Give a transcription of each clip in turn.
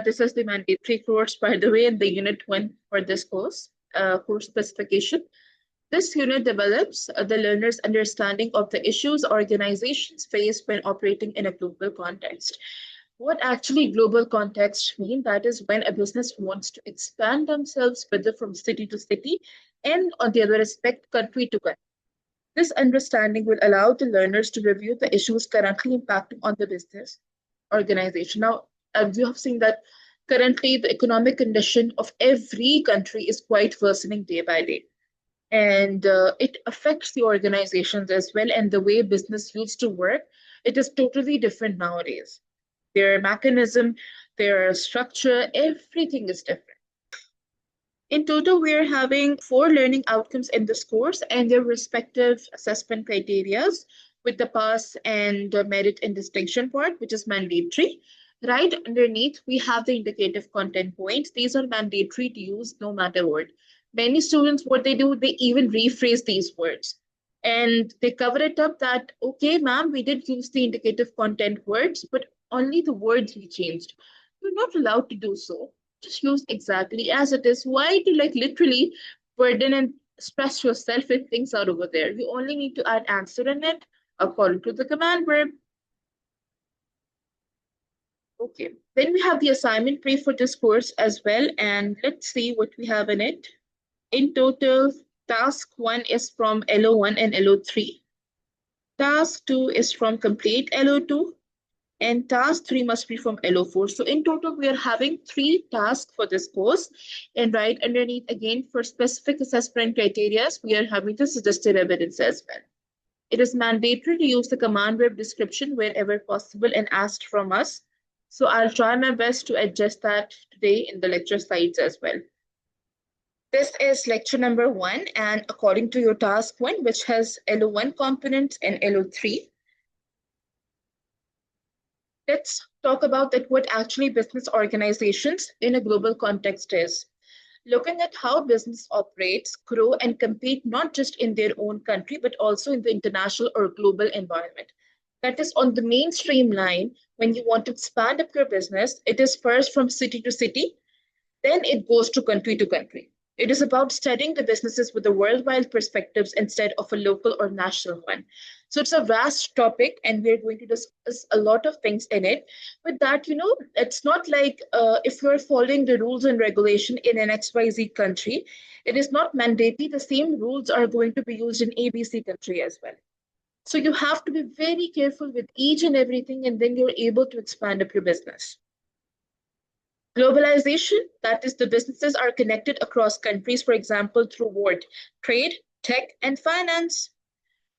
this is the mandatory course, by the way, in the unit 1 for this course specification. This unit develops the learner's understanding of the issues organizations face when operating in a global context. What actually global context mean? That is when a business wants to expand themselves whether from city to city and on the other aspect, country to country. This understanding will allow the learners to review the issues currently impacting on the business organization. Now, you have seen that currently the economic condition of every country is quite worsening day by day. And it affects the organizations as well. And the way business used to work, it is totally different nowadays. Their mechanism, their structure, everything is different. In total, we are having 4 learning outcomes in this course and their respective assessment criteria with the pass and merit and distinction part, which is mandatory. Right underneath, we have the indicative content points. These are mandatory to use no matter what. Many students, what they do, they even rephrase these words. And they cover it up that, okay, ma'am, we did use the indicative content words, but only the words we changed. You're not allowed to do so. Just use exactly as it is. Why to literally burden and stress yourself with things out over there? You only need to add answer in it according to the command verb. Okay, then we have the assignment brief for this course as well. And let's see what we have in it. In total, task 1 is from LO1 and LO3. Task 2 is from complete LO2. And task 3 must be from LO4. So in total, we are having 3 tasks for this course. And right underneath, again, for specific assessment criteria, we are having the suggested evidence as well. It is mandatory to use the command verb description wherever possible and asked from us. So I'll try my best to adjust that today in the lecture slides as well. This is lecture number 1. And according to your task 1, which has LO1 components and LO3, let's talk about that what actually business organizations in a global context is. Looking at how business operates, grow, and compete not just in their own country, but also in the international or global environment. That is on the mainstream line, when you want to expand up your business, it is first from city to city, then it goes to country. It is about studying the businesses with a worldwide perspectives instead of a local or national one. So it's a vast topic and we're going to discuss a lot of things in it. With that, it's not like if you're following the rules and regulation in an XYZ country, it is not mandatory. The same rules are going to be used in ABC country as well. So you have to be very careful with each and everything, and then you're able to expand up your business. Globalization, that is the businesses are connected across countries, for example, through what? Trade, tech, and finance.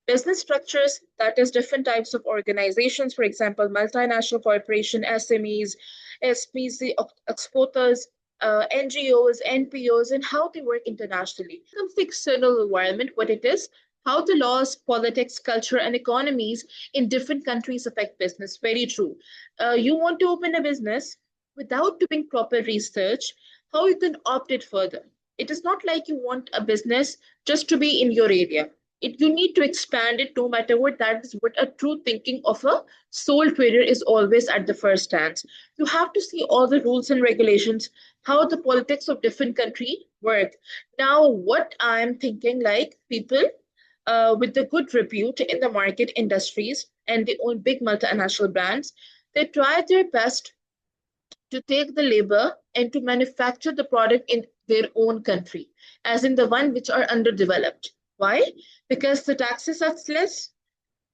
Business structures, that is different types of organizations, for example, multinational corporation, SMEs, SPC, exporters, NGOs, NPOs, and how they work internationally. Comes the external environment, what it is, how the laws, politics, culture, and economies in different countries affect business. Very true. You want to open a business, without doing proper research, how you can opt it further. It is not like you want a business just to be in your area. You need to expand it no matter what. That is what a true thinking of a sole trader is always at the first stance. You have to see all the rules and regulations, how the politics of different countries work. Now, what I'm thinking, like people with the good repute in the market industries and they own big multinational brands, they try their best to take the labor and to manufacture the product in their own country, as in the one which are underdeveloped. Why? Because the taxes are less,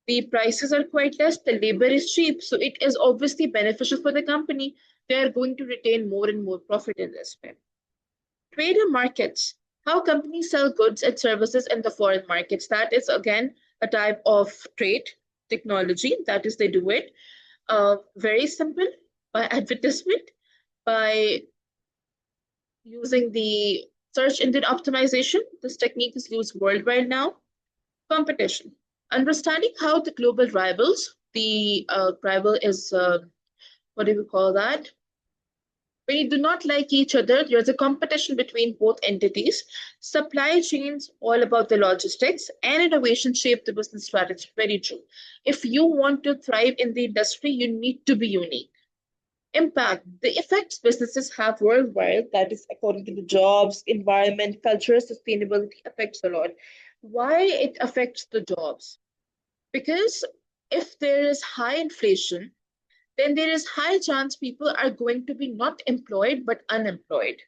the prices are quite less, the labor is cheap, so it is obviously beneficial for the company. They are going to retain more and more profit in this way. Trade and markets, how companies sell goods and services in the foreign markets. That is, again, a type of trade technology. That is, they do it. Very simple. By advertisement, by using the search engine optimization. This technique is used worldwide now. Competition. Understanding how the global rivals, the rival is, what do we call that? When you do not like each other, there's a competition between both entities. Supply chains, all about the logistics, and innovation shape the business strategy. Very true. If you want to thrive in the industry, you need to be unique. Impact, the effects businesses have worldwide, that is according to the jobs, environment, culture, sustainability affects a lot. Why it affects the jobs? Because if there is high inflation, then there is high chance people are going to be not employed but unemployed.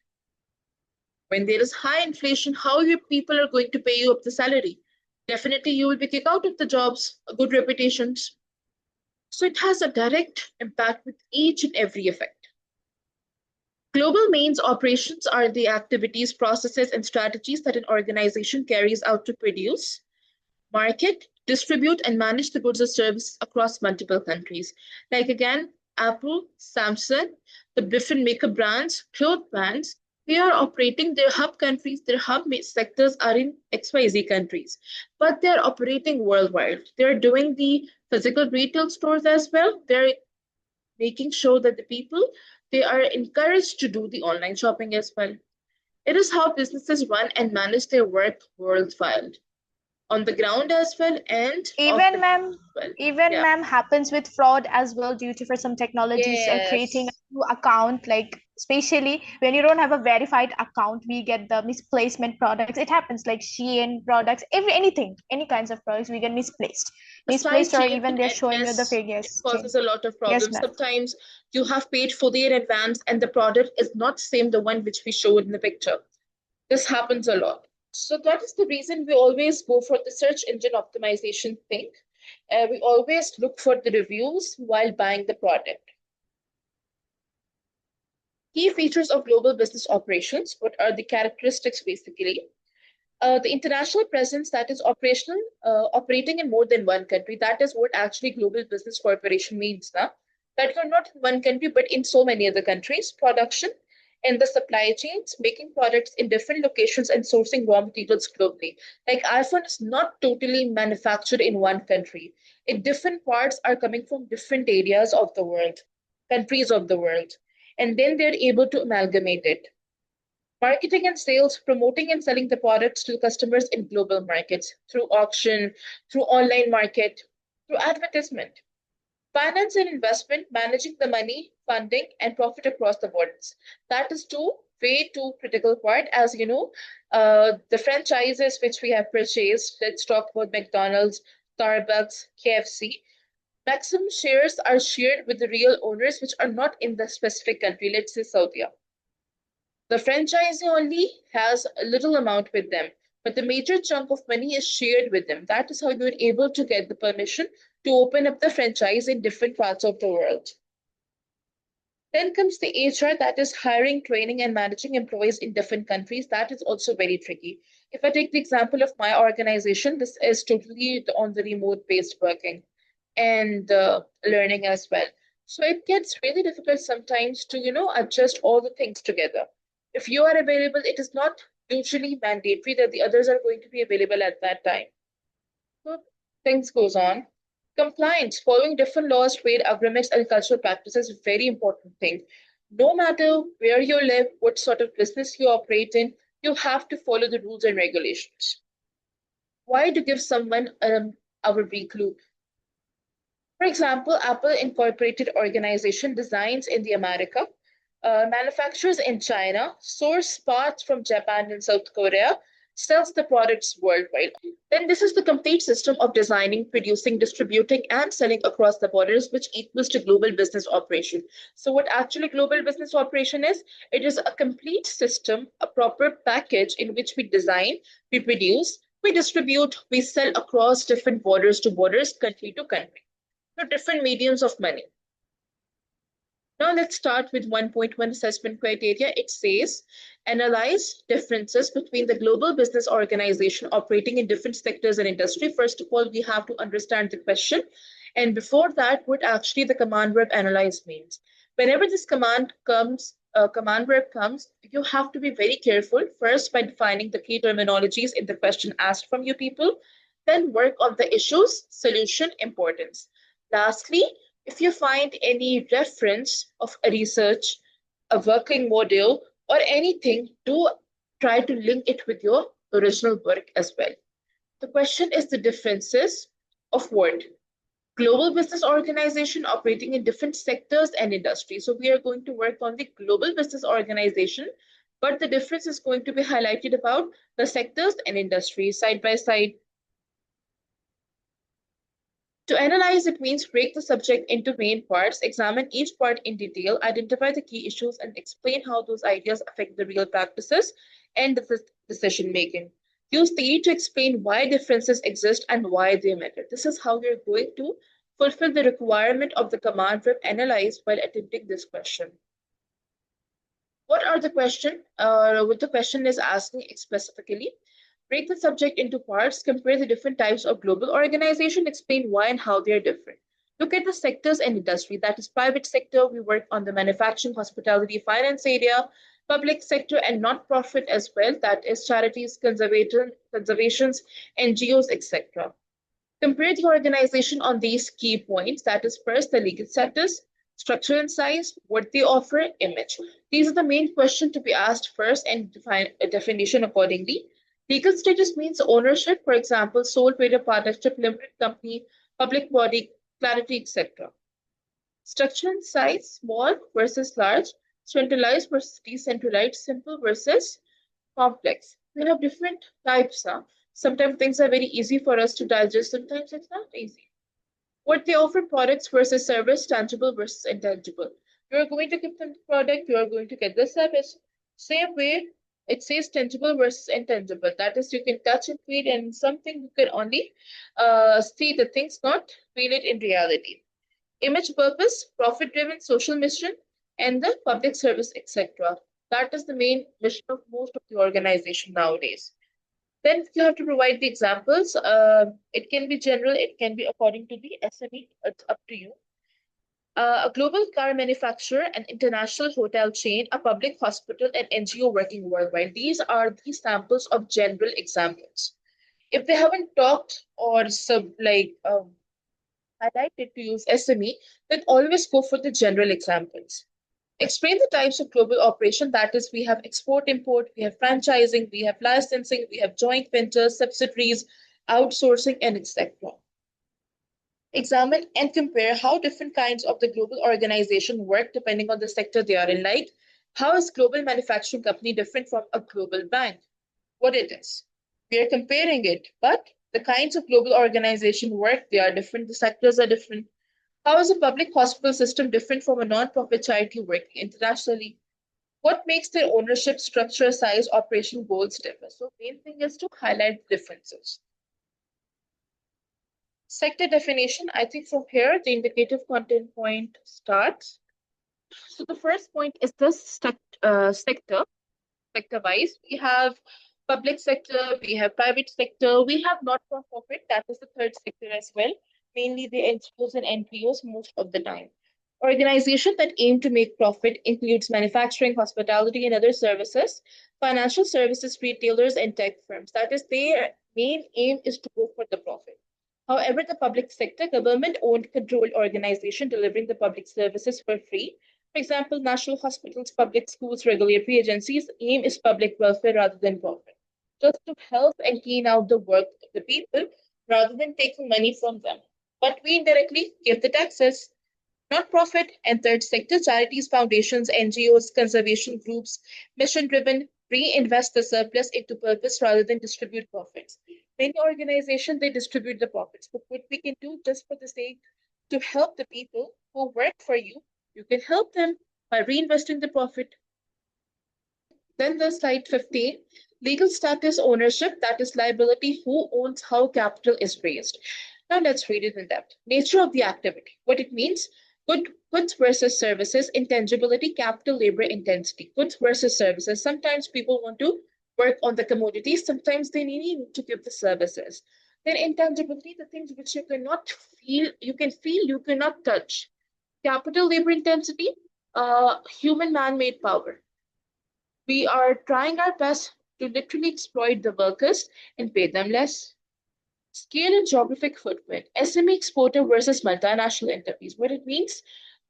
When there is high inflation, how your people are going to pay you up the salary? Definitely you will be kicked out of the jobs, good reputations. So it has a direct impact with each and every effect. Global means operations are the activities, processes, and strategies that an organization carries out to produce, market, distribute, and manage the goods or services across multiple countries. Like again, Apple, Samsung, the different makeup brands, clothes brands, they are operating their hub countries, their hub sectors are in XYZ countries, but they're operating worldwide. They're doing the physical retail stores as well. They're making sure that the people, they are encouraged to do the online shopping as well. It is how businesses run and manage their work worldwide, on the ground as well and off the Even ground ma'am, as well. even Yeah. ma'am happens with fraud as well due to for some technologies creating a Yes. new account, like especially when you don't have a verified account, we get the misplacement products. It happens like Shein products, anything, any kinds of products we get A slight misplaced, or change even in they're showing you the address, fake it yes causes change. a lot of Yes, problems. ma'am. Sometimes you have paid fully in advance and the product is not same the one which we showed in the picture. This happens a lot. So that is the reason we always go for the search engine optimization thing. We always look for the reviews while buying the product. Key features of global business operations. What are the characteristics basically? The international presence, that is operational, operating in more than one country. That is what actually global business corporation means now. That you're not in one country, but in so many other countries. Production and the supply chains, making products in different locations and sourcing raw materials globally. Like iPhone is not totally manufactured in one country. In different parts are coming from different areas of the world, countries of the world. And then they're able to amalgamate it. Marketing and sales, promoting and selling the products to customers in global markets through auction, through online market, through advertisement. Finance and investment, managing the money, funding, and profit across the borders. That is way too critical part. As you know, the franchises which we have purchased, let's talk about McDonald's, Starbucks, KFC. Maximum shares are shared with the real owners, which are not in the specific country, let's say Saudi. The franchisee only has a little amount with them, but the major chunk of money is shared with them. That is how you're able to get the permission to open up the franchise in different parts of the world. Then comes the HR, that is hiring, training, and managing employees in different countries. That is also very tricky. If I take the example of my organization, this is totally on the remote based working and learning as well. So it gets really difficult sometimes to, adjust all the things together. If you are available, it is not usually mandatory that the others are going to be available at that time. So things goes on. Compliance, following different laws, trade agreements, and cultural practices is a very important thing. No matter where you live, what sort of business you operate in, you have to follow the rules and regulations. Why to give someone our weak loop? For example, Apple Incorporated organization designs in the America, manufactures in China, source parts from Japan and South Korea, sells the products worldwide. Then this is the complete system of designing, producing, distributing, and selling across the borders, which equals to global business operation. So what actually global business operation is? It is a complete system, a proper package in which we design, we produce, we distribute, we sell across different borders to borders, country to country, to different mediums of money. Now let's start with 1.1 assessment criteria. It says, analyze differences between the global business organization operating in different sectors and industry. First of all, we have to understand the question. And before that, what actually the command verb analyze means. Whenever this command verb comes, you have to be very careful first by defining the key terminologies in the question asked from you people, then work on the issues, solution, importance. Lastly, if you find any reference of a research, a working model, or anything, do try to link it with your original work as well. The question is the differences of what? Global business organization operating in different sectors and industries. So we are going to work on the global business organization, but the difference is going to be highlighted about the sectors and industries side by side. To analyze, it means break the subject into main parts, examine each part in detail, identify the key issues, and explain how those ideas affect the real practices and the decision making. Use theory to explain why differences exist and why they matter. This is how you're going to fulfill the requirement of the command verb analyze while attempting this question. What are the question? What the question is asking specifically? Break the subject into parts, compare the different types of global organization, explain why and how they are different. Look at the sectors and industry. That is private sector. We work on the manufacturing, hospitality, finance area, public sector, and not-profit as well. That is charities, conservations, NGOs, etc. Compare the organization on these key points. That is first, the legal status, structure and size, what they offer, image. These are the main questions to be asked first and define a definition accordingly. Legal status means ownership, for example, sole trader partnership, limited company, public body, clarity, etc. Structure and size, small versus large, centralized versus decentralized, simple versus complex. We have different types. Sometimes things are very easy for us to digest, sometimes it's not easy. What they offer, products versus service, tangible versus intangible. You're going to give them the product, you're going to get the service. Same way, it says tangible versus intangible. That is, you can touch and feel, and something you can only see the things, not feel it in reality. Image purpose, profit driven, social mission, and the public service, etc. That is the main mission of most of the organization nowadays. Then you have to provide the examples. It can be general, it can be according to the SME, it's up to you. A global car manufacturer, an international hotel chain, a public hospital, an NGO working worldwide. These are the samples of general examples. If they haven't talked or highlighted to use SME, then always go for the general examples. Explain the types of global operation. That is, we have export import, we have franchising, we have licensing, we have joint ventures, subsidiaries, outsourcing, and etc. Examine and compare how different kinds of the global organization work depending on the sector they are in. Like, how is global manufacturing company different from a global bank? What it is. We are comparing it, but the kinds of global organization work, they are different, the sectors are different. How is a public hospital system different from a non-profit charity working internationally? What makes their ownership, structure, size, operation goals differ? So main thing is to highlight differences. Sector definition, I think from here, the indicative content point starts. So the first point is the sector-wise. We have public sector, we have private sector, we have not-for-profit, that is the third sector as well, mainly the NGOs and NPOs most of the time. Organizations that aim to make profit includes manufacturing, hospitality, and other services, financial services, retailers, and tech firms. That is, their main aim is to go for the profit. However, the public sector, government-owned controlled organization delivering the public services for free. For example, national hospitals, public schools, regulatory agencies, aim is public welfare rather than profit. Just to help and clean out the work of the people rather than taking money from them. But we indirectly give the taxes. Not-profit and third sector charities, foundations, NGOs, conservation groups, mission-driven, reinvest the surplus into purpose rather than distribute profits. Many organizations, they distribute the profits. But what we can do just for the sake to help the people who work for you, you can help them by reinvesting the profit. Then the slide 15, legal status ownership, that is liability, who owns how capital is raised. Now let's read it in depth. Nature of the activity, what it means. Goods versus services, intangibility, capital, labor intensity. Goods versus services. Sometimes people want to work on the commodities, sometimes they need to give the services. Then intangibility, the things which you cannot feel, you cannot touch. Capital, labor intensity, human man-made power. We are trying our best to literally exploit the workers and pay them less. Scale and geographic footprint, SME exporter versus multinational enterprise. What it means,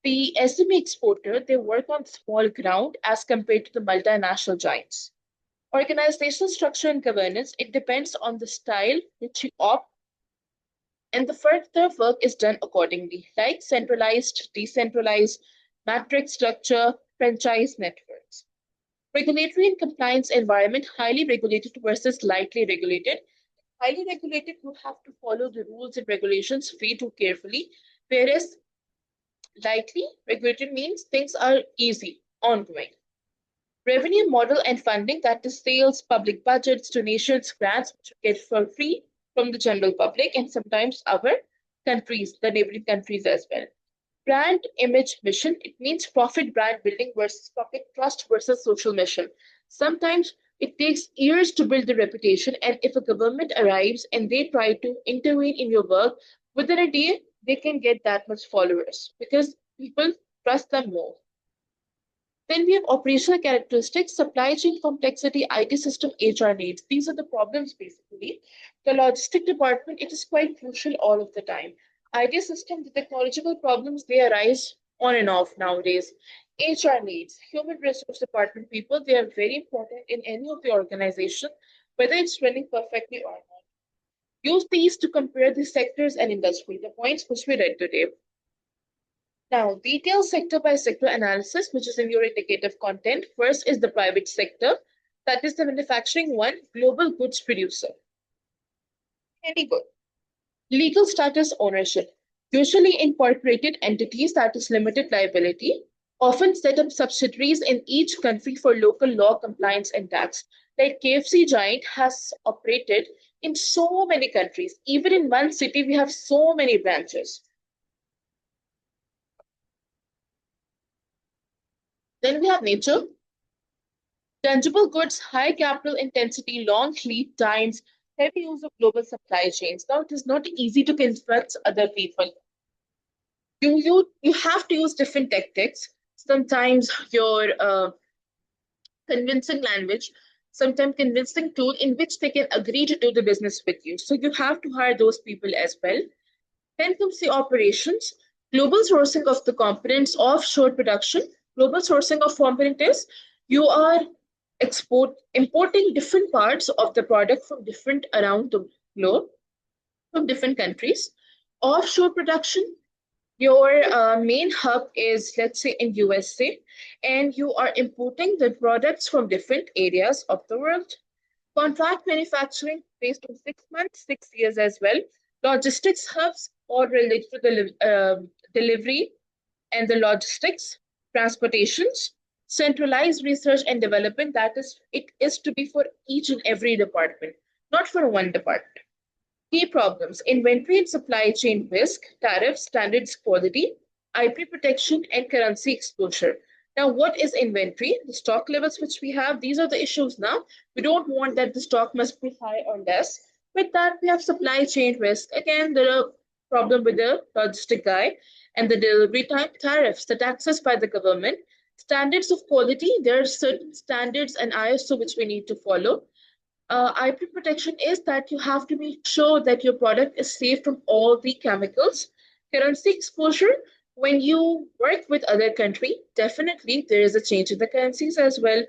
the SME exporter, they work on small ground as compared to the multinational giants. Organizational structure and governance, it depends on the style which you opt And the further work is done accordingly, like centralized, decentralized, matrix structure, franchise networks. Regulatory and compliance environment, highly regulated versus lightly regulated. Highly regulated, you have to follow the rules and regulations way too carefully, whereas lightly regulated means things are easy, ongoing. Revenue model and funding, that is sales, public budgets, donations, grants, which we get for free from the general public and sometimes our countries, the neighboring countries as well. Brand image mission, it means profit brand building versus profit trust versus social mission. Sometimes it takes years to build the reputation, and if a government arrives and they try to intervene in your work, within a day, they can get that much followers because people trust them more. Then we have operational characteristics, supply chain complexity, IT system, HR needs. These are the problems basically. The logistic department, it is quite crucial all of the time. IT system, the technological problems, they arise on and off nowadays. HR needs, human resource department people, they are very important in any of the organization, whether it's running perfectly or not. Use these to compare the sectors and industry, the points which we read today. Now, detailed sector by sector analysis, which is in your indicative content. First is the private sector, that is the manufacturing one, global goods producer. Very good. Legal status ownership, usually incorporated entities, that is limited liability, often set up subsidiaries in each country for local law, compliance, and tax. Like KFC Giant has operated in so many countries. Even in one city, we have so many branches. Then we have nature. Tangible goods, high capital intensity, long lead times, heavy use of global supply chains. Now, it is not easy to convince other people. You have to use different tactics. Sometimes your convincing language, sometimes convincing tool in which they can agree to do the business with you. So you have to hire those people as well. Then comes the operations, global sourcing of the components, offshore production. Global sourcing of component is you are importing different parts of the product from different around the globe, from different countries. Offshore production, your main hub is, let's say, in USA, and you are importing the products from different areas of the world. Contract manufacturing based on 6 months, 6 years as well. Logistics hubs all related to the delivery and the logistics, transportations, centralized research and development, that is, it is to be for each and every department, not for one department. Key problems, inventory and supply chain risk, tariffs, standards quality, IP protection, and currency exposure. Now, what is inventory? The stock levels which we have, these are the issues now. We don't want that the stock must be high or less. With that, we have supply chain risk. Again, there are problem with the logistic guy and the delivery time, tariffs, the taxes by the government, standards of quality. There are certain standards and ISO which we need to follow. IP protection is that you have to make sure that your product is safe from all the chemicals. Currency exposure, when you work with other country, definitely there is a change in the currencies as well.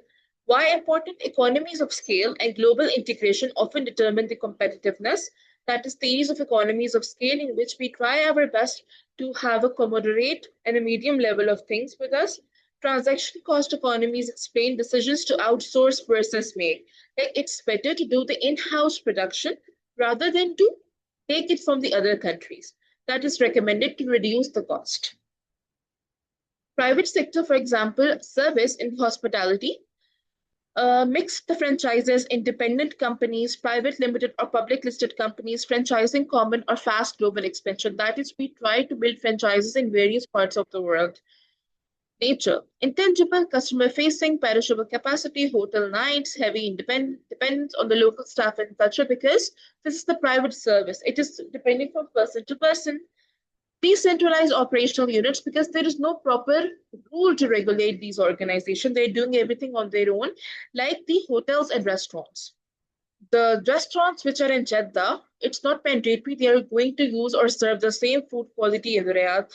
Why important? Economies of scale and global integration often determine the competitiveness. That is theories of economies of scale in which we try our best to have a moderate and a medium level of things with us. Transaction cost economies explain decisions to outsource versus make. Like it's better to do the in-house production rather than to take it from the other countries. That is recommended to reduce the cost. Private sector, for example, service in hospitality, mix the franchises, independent companies, private limited or public listed companies, franchising common or fast global expansion. That is, we try to build franchises in various parts of the world. Nature, intangible, customer facing, perishable capacity, hotel nights, heavy dependence on the local staff and culture, because this is the private service. It is depending from person to person. Decentralized operational units, because there is no proper rule to regulate these organizations. They're doing everything on their own, like the hotels and restaurants. The restaurants which are in Jeddah, it's not mandatory they are going to use or serve the same food quality in Riyadh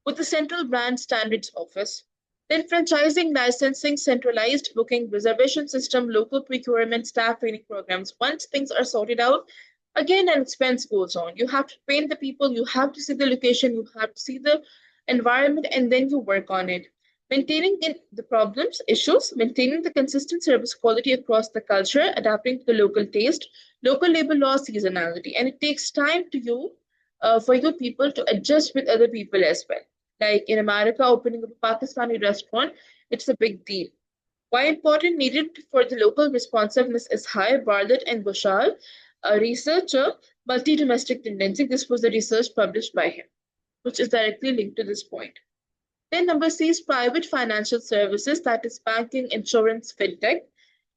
with the central brand standards office. Then franchising, licensing, centralized booking, reservation system, local procurement, staff training programs. Once things are sorted out, Again, an expense goes on. You have to train the people, you have to see the location, you have to see the environment, and then you work on it. Maintaining the problems, issues, maintaining the consistent service quality across the culture, adapting to the local taste, local labor law, seasonality. And it takes time to you for your people to adjust with other people as well. Like in America, opening up a Pakistani restaurant, it's a big deal. Why important needed for the local responsiveness is high. Bartlett and Bushal, a researcher, multi-domestic tendency. This was the research published by him, which is directly linked to this point. Then number C is private financial services, that is banking, insurance, fintech.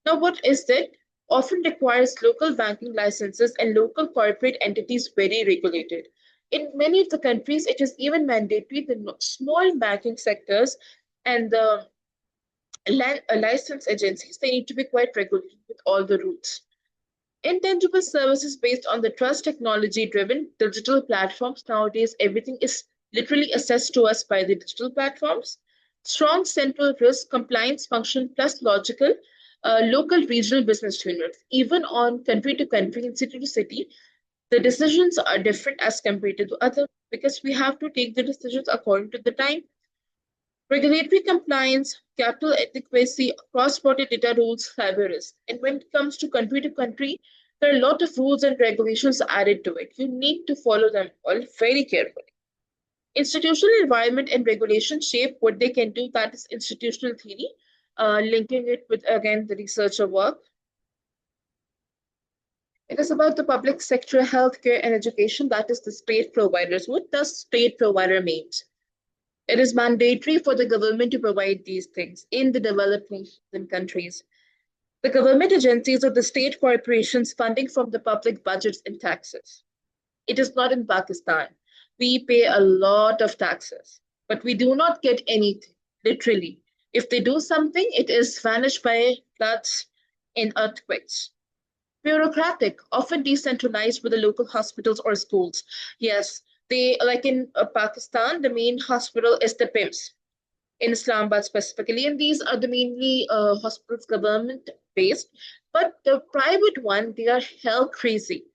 Now, what is that? Often requires local banking licenses and local corporate entities very regulated. In many of the countries, it is even mandatory the small banking sectors and the license agencies, they need to be quite regulated with all the rules. Intangible services based on the trust technology driven digital platforms. Nowadays, everything is literally assessed to us by the digital platforms. Strong central risk compliance function plus logical local regional business units. Even on country to country and city to city, the decisions are different as compared to the other because we have to take the decisions according to the time. Regulatory compliance, capital adequacy, cross-border data rules, cyber risk. And when it comes to country, there are a lot of rules and regulations added to it. You need to follow them all very carefully. Institutional environment and regulation shape what they can do. That is institutional theory, linking it with, again, the researcher work. It is about the public sector, healthcare, and education. That is the state providers. What does state provider mean? It is mandatory for the government to provide these things in the developed nations and countries. The government agencies or the state corporations funding from the public budgets and taxes. It is not in Pakistan. We pay a lot of taxes, but we do not get anything, literally. If they do something, it is vanished by floods and earthquakes. Bureaucratic, often decentralized with the local hospitals or schools. Yes, they like in Pakistan, the main hospital is the PIMS in Islamabad specifically, and these are the mainly hospitals government based. But the private one, they are hell crazy.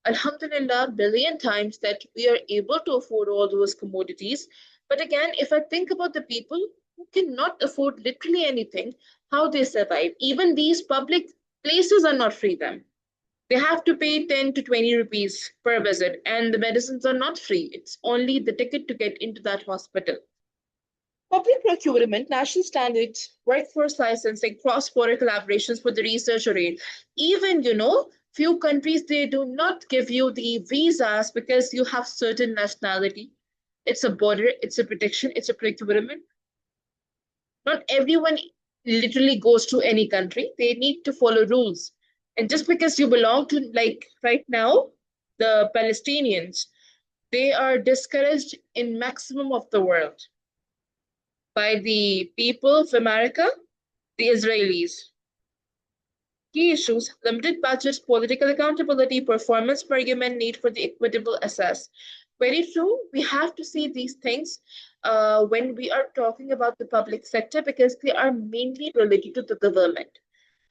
Alhamdulillah, billion times that we are able to afford all those commodities. But again, if I think about the people who cannot afford literally anything, how they survive, even these public places are not free them. They have to pay 10 to 20 rupees per visit, and the medicines are not free. It's only the ticket to get into that hospital. Public procurement, national standards, workforce licensing, cross-border collaborations for the research aid. Even, few countries, they do not give you the visas because you have certain nationality. It's a border, it's a protection, it's a procurement. Not everyone literally goes to any country. They need to follow rules. And just because you belong to, like right now, the Palestinians, they are discouraged in maximum of the world by the people of America, the Israelis. Key issues, limited budgets, political accountability, performance argument, need for the equitable assess. Very true. We have to see these things when we are talking about the public sector because they are mainly related to the government.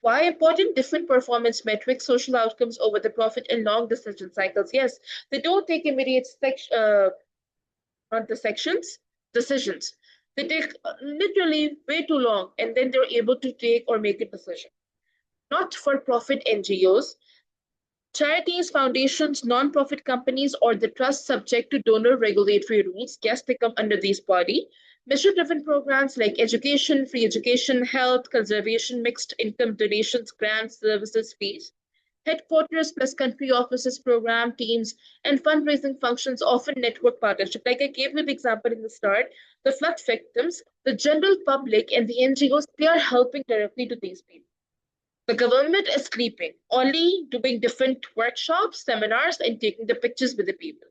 Why important? Different performance metrics, social outcomes over the profit and long decision cycles. Yes, they don't take immediate not the sections, decisions. They take literally way too long and then they're able to take or make a decision. Not for profit NGOs, charities, foundations, non-profit companies, or the trust subject to donor regulatory rules. Yes, they come under these body. Mission-driven programs like education, free education, health, conservation, mixed income donations, grants, services, fees. Headquarters plus country offices, program teams, and fundraising functions often network partnership. Like I gave you the example in the start, the flood victims, the general public, and the NGOs, they are helping directly to these people. The government is sleeping, only doing different workshops, seminars, and taking the pictures with the people.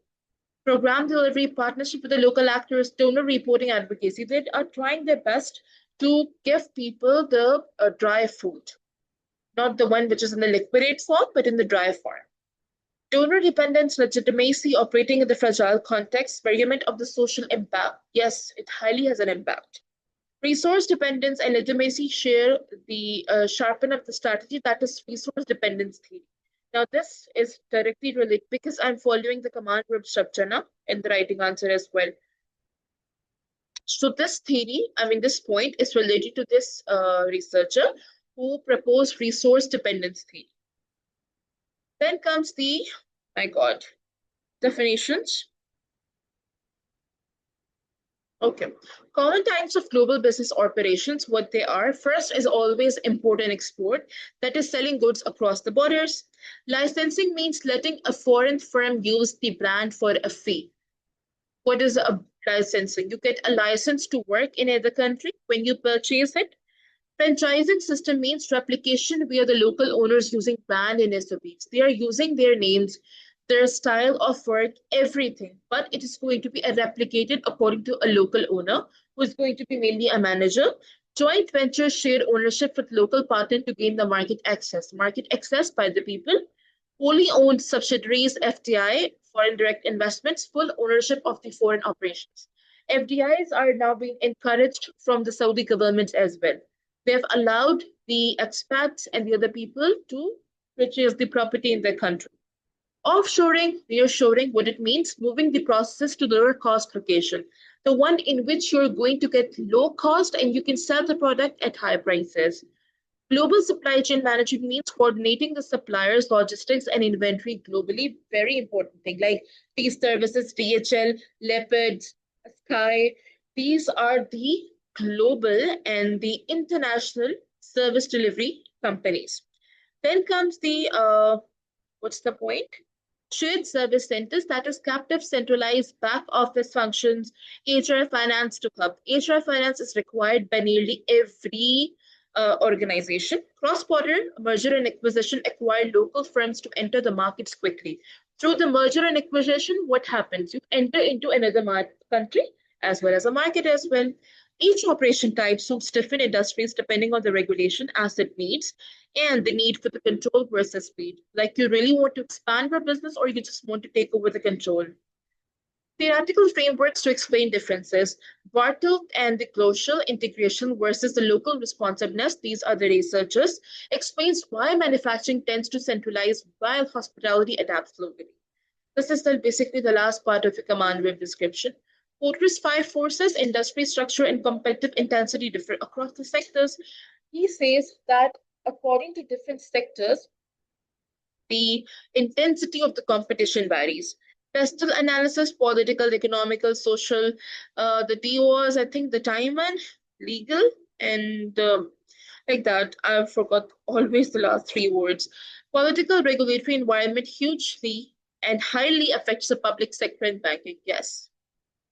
Program delivery, partnership with the local actors, donor reporting advocacy. They are trying their best to give people the dry food, not the one which is in the liquidate form, but in the dry form. Donor dependence, legitimacy, operating in the fragile context, measurement of the social impact. Yes, it highly has an impact. Resource dependence and legitimacy share the sharpen of the strategy, that is resource dependence theory. Now, this is directly related because I'm following the command verb structure now in the writing answer as well. So this theory, this point is related to this researcher who proposed resource dependence theory. Then comes the, my God, definitions. Okay. Common types of global business operations, what they are. First is always import and export, that is selling goods across the borders. Licensing means letting a foreign firm use the brand for a fee. What is a licensing? You get a license to work in another country when you purchase it. Franchising system means replication where the local owners using brand and SOPs. They are using their names, their style of work, everything, but it is going to be replicated according to a local owner who is going to be mainly a manager. Joint venture shared ownership with local partner to gain the market access. Market access by the people. Wholly owned subsidiaries, FDI, foreign direct investments, full ownership of the foreign operations. FDIs are now being encouraged from the Saudi government as well. They have allowed the expats and the other people to purchase the property in their country. Offshoring, nearshoring, what it means, moving the processes to lower cost location, the one in which you're going to get low cost and you can sell the product at high prices. Global supply chain management means coordinating the suppliers, logistics, and inventory globally. Very important thing, like these services, DHL, Leopards, Sky. These are the global and the international service delivery companies. Then comes the what's the point? Shared service centers, that is captive centralized back office functions, HR finance to hub. HR finance is required by nearly every organization. Cross-border merger and acquisition acquire local firms to enter the markets quickly. Through the merger and acquisition, what happens? You enter into another country as well as a market as well. Each operation type suits different industries depending on the regulation, asset needs, and the need for the control versus speed. Like you really want to expand your business or you just want to take over the control. Theoretical frameworks to explain differences. Bartle and the global integration versus the local responsiveness, these are the researchers, explains why manufacturing tends to centralize while hospitality adapts locally. This is basically the last part of the command web description. Porter's five forces, industry structure, and competitive intensity differ across the sectors. He says that according to different sectors, the intensity of the competition varies. Pestle analysis, political, economical, social, the DOs, I think the time one, legal, and like that. I forgot always the last three words. Political regulatory environment hugely and highly affects the public sector and banking. Yes.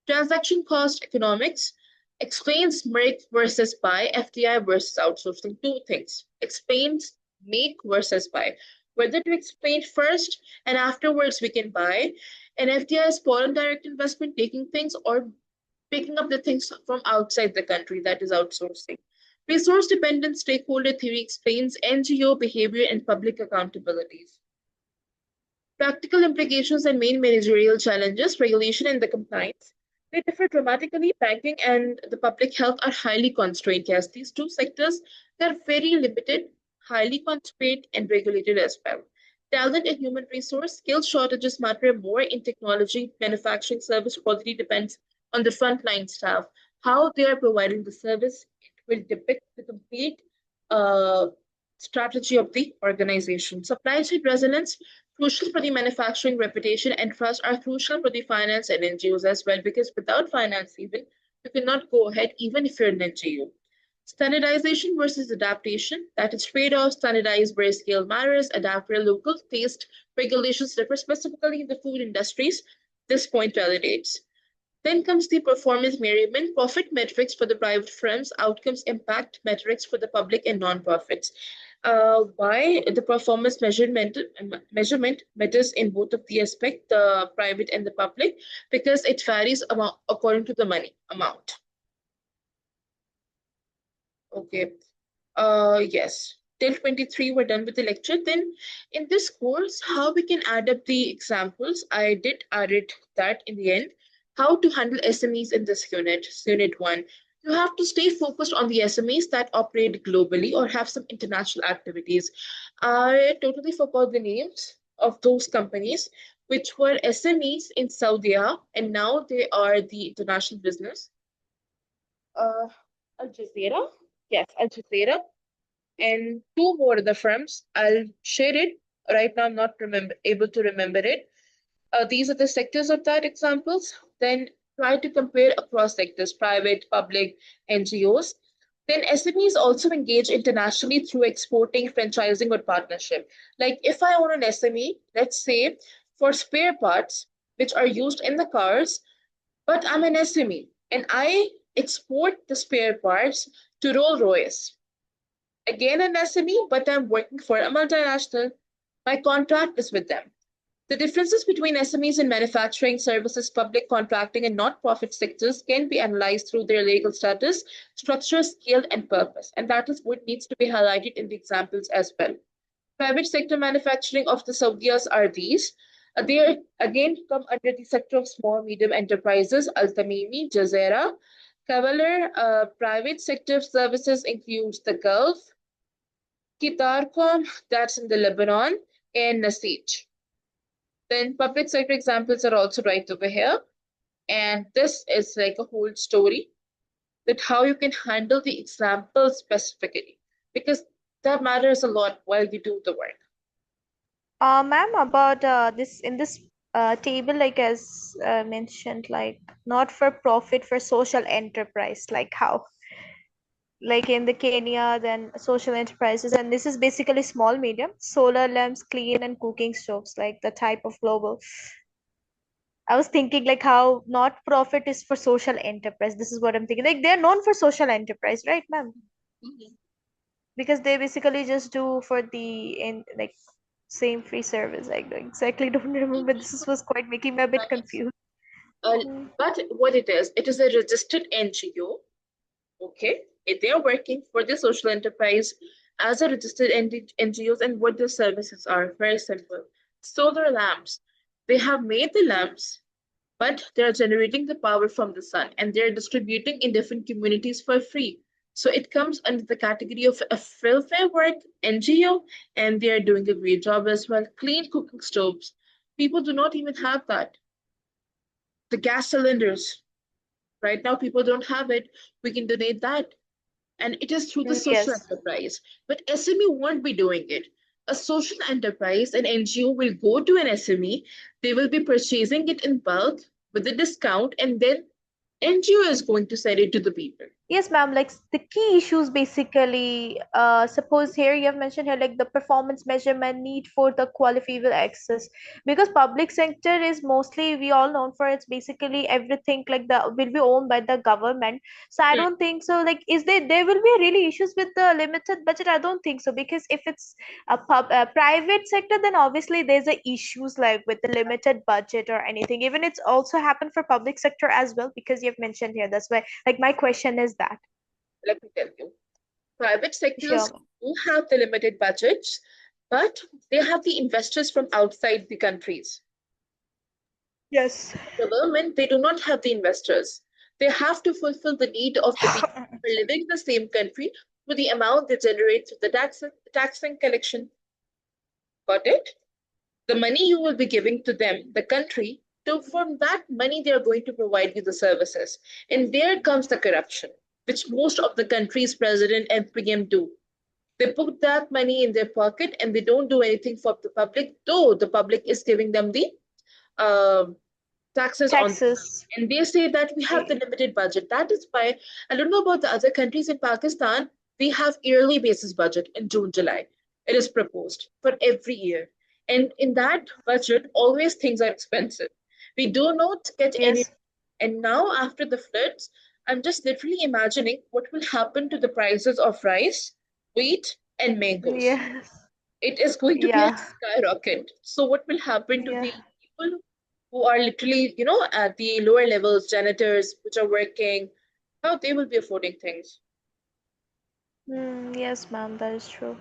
Transaction cost economics explains make versus buy, FDI versus outsourcing. Two things. Explains make versus buy. Whether to explain first and afterwards we can buy. And FDI is foreign direct investment, taking things or picking up the things from outside the country, that is outsourcing. Resource dependent stakeholder theory explains NGO behavior and public accountabilities. Practical implications and main managerial challenges, regulation and the compliance. They differ dramatically. Banking and the public health are highly constrained. Yes, these two sectors, they're very limited, highly constrained, and regulated as well. Talent and human resource, skill shortages matter more in technology, manufacturing, service quality depends on the frontline staff. How they are providing the service, it will depict the complete strategy of the organization. Supply chain resilience, crucial for the manufacturing reputation and trust are crucial for the finance and NGOs as well, because without finance even, you cannot go ahead even if you're an NGO. Standardization versus adaptation, that is trade-off, standardize where scale matters, adapt where local taste regulations differ, specifically in the food industries. This point validates. Then comes the performance measurement, profit metrics for the private firms, outcomes impact metrics for the public and non-profits. Why the performance measurement matters in both of the aspect, the private and the public, because it varies according to the money amount. Okay. Yes. Till 23, we're done with the lecture. Then in this course, how we can add up the examples. I did add it that in the end. How to handle SMEs in this unit, unit 1. You have to stay focused on the SMEs that operate globally or have some international activities. I totally forgot the names of those companies, which were SMEs in Saudi, and now they are the international business. Uh, Al Jazeera, yes, Al Jazeera, and two more of the firms. I'll share it. Right now, I'm not able to remember it. These are the sectors of that examples. Then try to compare across sectors, private, public, NGOs. Then SMEs also engage internationally through exporting, franchising, or partnership. Like if I own an SME, let's say for spare parts, which are used in the cars, but I'm an SME and I export the spare parts to Rolls Royce. Again, an SME, but I'm working for a multinational. My contract is with them. The differences between SMEs in manufacturing, services, public contracting, and not-profit sectors can be analyzed through their legal status, structure, scale, and purpose. And that is what needs to be highlighted in the examples as well. Private sector manufacturing of the Saudis are these. They again come under the sector of small, medium enterprises, Al Tamimi, Jazeera. Cavalier private sector services includes the Gulf, Kitarcom, that's in the Lebanon, and Nasij. Then public sector examples are also right over here. And this is like a whole story that how you can handle the example specifically, because that matters a lot while you do the work. Ma'am, about this in this table, like as mentioned, like not for profit for social enterprise, like how, like in the Kenya, then social enterprises, and this is basically small, medium, solar lamps, clean and cooking stoves, like the type of global. I was thinking like how not profit is for social enterprise. This is what I'm thinking. Like they're known for social enterprise, right, ma'am? Mhm. Because they basically just do for the in like same free service. I exactly don't remember. Was quite making me a bit Right. confused. Uh, Mm. but what it is a registered NGO. Okay, if they are working for the social enterprise as a registered NGOs, and what their services are very simple. Solar lamps. They have made the lamps, but they're generating the power from the sun and they're distributing in different communities for free. So it comes under the category of a welfare work NGO, and they're doing a great job as well. Clean cooking stoves. People do not even have that. The gas cylinders. Right now, people don't have it. We can donate that. And it is through the social Yes. enterprise. But SME won't be doing it. A social enterprise, an NGO will go to an SME, they will be purchasing it in bulk with a discount, and then NGO is going to sell it to the people. Yes, ma'am. Like the key issues basically, suppose here you have mentioned here like the performance measurement need for the qualifiable access, because public sector is mostly we all known for it's basically everything like the will be owned by the government. So I Hmm. don't think so. Like, is there will be really issues with the limited budget? I don't think so, because if it's a private sector, then obviously there's a issues like with the limited budget or anything. Even it's also happened for public sector as well, because you've mentioned here. That's why like my question is that. Let me tell you, private sectors Sure. do have the limited budgets, but they have the investors from outside the countries. Yes. Government, they do not have the investors. They have to fulfill the need of the people who are living in the same country with the amount they generate through the tax and collection. Got it? The money you will be giving to them, the country, to from that money they are going to provide you the services. And there comes the corruption, which most of the country's president and PM do. They put that money in their pocket and they don't do anything for the public, though the public is giving them the um taxes on the side. Texas. And they say that we have the limited budget. That is why I don't know about the other countries. In Pakistan, we have yearly basis budget in June, July. It is proposed for every year. And in that budget, always things are expensive. We do not get any. Yes. And now after the floods, I'm just literally imagining what will happen to the prices of rice, wheat, and mangoes. Yes. It is going to be like Yeah. skyrocket. So what will happen to Yeah. the people who are literally, at the lower levels, janitors, which are working, how they will be affording things. Yes, ma'am, that is true.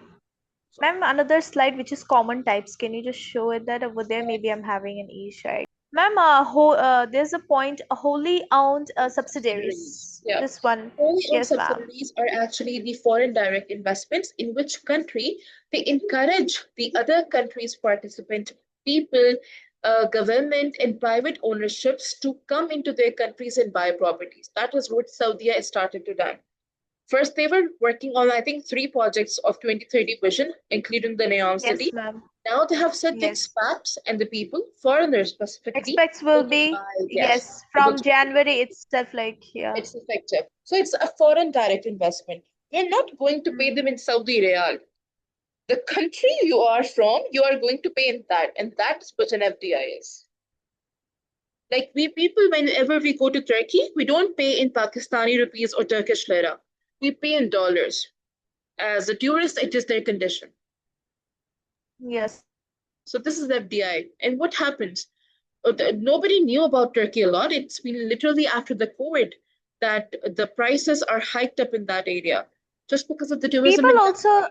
So, Ma'am, another slide which is common types. Can you just show it that over there? uh, Maybe I'm having an issue. Ma'am, there's a point, wholly owned subsidiaries. Yeah. This one. Wholly owned Yes, ma'am. subsidiaries are actually the foreign direct investments in which country they encourage the other country's participant people, government, and private ownerships to come into their countries and buy properties. That is what Saudi has started to do. First, they were working on, I think, 3 projects of 2030 vision, including the Neon Yes, City. ma'am. Now they have said the Yes. expats and the people, foreigners specifically, Expects will able to be, buy, yes, yes, able from to buy. January itself, like, yeah. It's effective. So it's a foreign direct investment. You're not going to pay Mm. them in Saudi Riyal. The country you are from, you are going to pay in that, and that's what an FDI is. Like we people, whenever we go to Turkey, we don't pay in Pakistani rupees or Turkish lira. We pay in dollars. As a tourist, it is their condition. Yes. So this is FDI. And what happens? Nobody knew about Turkey a lot. It's been literally after the COVID that the prices are hiked up in that area just because of the tourism People industry. also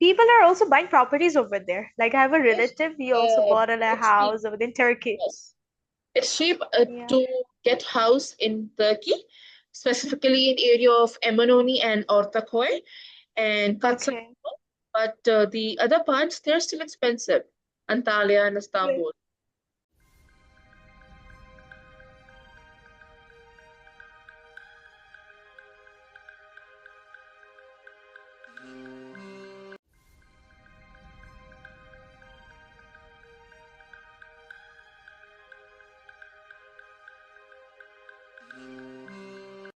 people are also buying properties over there. Like I have a Yes, relative, he also bought a it's cheap. house over in Turkey. Yes, it's cheap Yeah. to get house in Turkey, specifically in area of Eminönü and Ortaköy and Katsina. Okay. But the other parts, they're still expensive. Antalya and Yeah. Istanbul.